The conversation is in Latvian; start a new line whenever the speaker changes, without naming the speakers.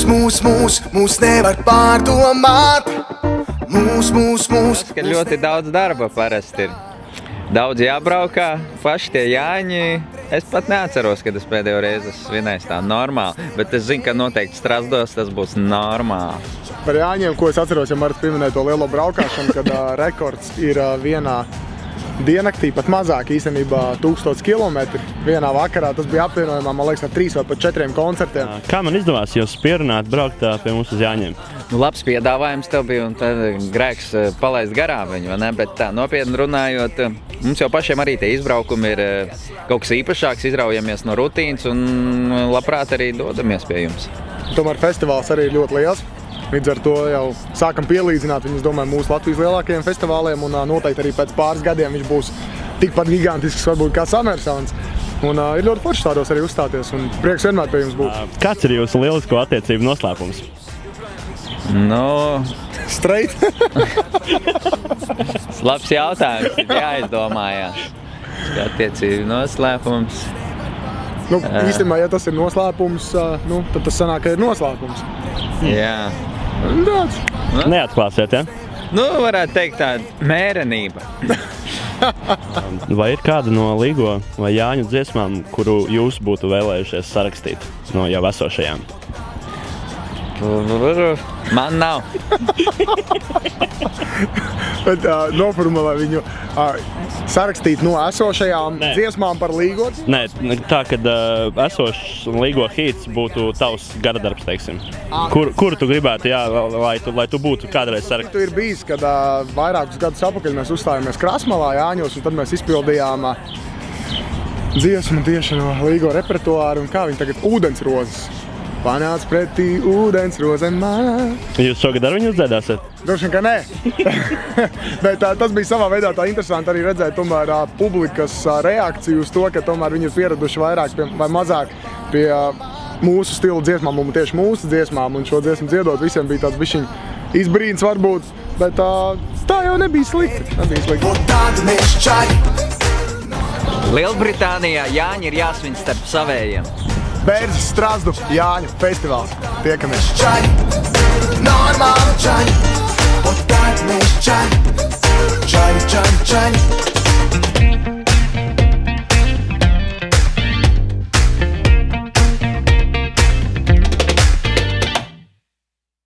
Mūs nevar pārdomāt.
Ka ļoti daudz darba parasti ir. Daudz jābraukā, paši tie Jāņi. Es pat neatceros, kad es pēdējo reizi esmu svinējis tā normāli, bet es zinu, ka noteikti Strasdos tas būs normāli.
Par Jāņiem, ko es atceros, ja Marts pieminēja to lielo braukāšanu, kad rekords ir vienā diennaktī, pat mazāk īstenībā 1000 kilometri vienā vakarā. Tas bija apvienojumā, man liekas, ar 3 vai pat 4 koncertiem.
Kā man izdevās jūs pierunāt braukt pie mums uz Jāņiem?
Nu, labs piedāvājums tev bija, un tad grēks palaist garām viņu, vai ne? Bet tā, nopietni runājot, mums jau pašiem arī tie izbraukumi ir kaut kas īpašāks, izraujamies no rutīnas un labprāt arī dodamies pie jums.
Tomēr festivāls arī ir ļoti liels. Līdz ar to jau sākam pielīdzināt viņus, domāju, mūsu Latvijas lielākajiem festivāliem, un noteikti arī pēc pāris gadiem viņš būs tikpat gigantisks varbūt kā Summersons. Un ir ļoti forši tādos arī uzstāties, un prieks vienmēr pie jums būt.
Kāds ir jūsu lielisko attiecību noslēpums?
Nu...
Straight?
Labs jautājums, ir jāizdomājās. Attiecību noslēpums.
Nu, īstenībā, ja tas ir noslēpums, nu, tad tas sanāk, ka ir noslēpums.
Jā.
Tāds.
Neatklāsiet, ja?
Nu, varētu teikt tāda mērenība.
Vai ir kāda no Līgo vai Jāņu dziesmām, kuru jūs būtu vēlējušies sarakstīt no jau esošajām?
Man nav.
Bet noformulē viņu sarakstīt no esošajām dziesmām par Līgo?
Nē, tā, kad esošs Līgo hīts būtu tavs garadarbs, teiksim. Kuru tu gribētu, jā, lai tu būtu kādreiz sarakstīt?
Tu ir bijis, kad vairākus gadus apakaļ mēs uzstājāmies Krasmalā Jāņos, un tad mēs izpildījām dziesmu tieši no Līgo repertuāru, un kā viņi tagad Ūdensrozes. Panāc pretī ūdensrozēm man.
Jūs šogad ar viņu uzdziedāsiet?
Droši vien, ka nē. Bet tas bija savā veidā tā interesanti arī redzēt tomēr publikas reakciju uz to, ka tomēr viņi ir pieraduši vairāk vai mazāk pie mūsu stilu dziesmām un tieši mūsu dziesmām, un šo dziesmu dziedot visiem bija tāds bišķiņ izbrīns varbūt, bet tā jau nebija slikti.
Lielbritānijā Jāņi ir jāsvin starp savējiem.
Bērzes Strazdu Jāņu festivāls. Tiekamies.
Normāli čaļi, un tad mēs čaļi.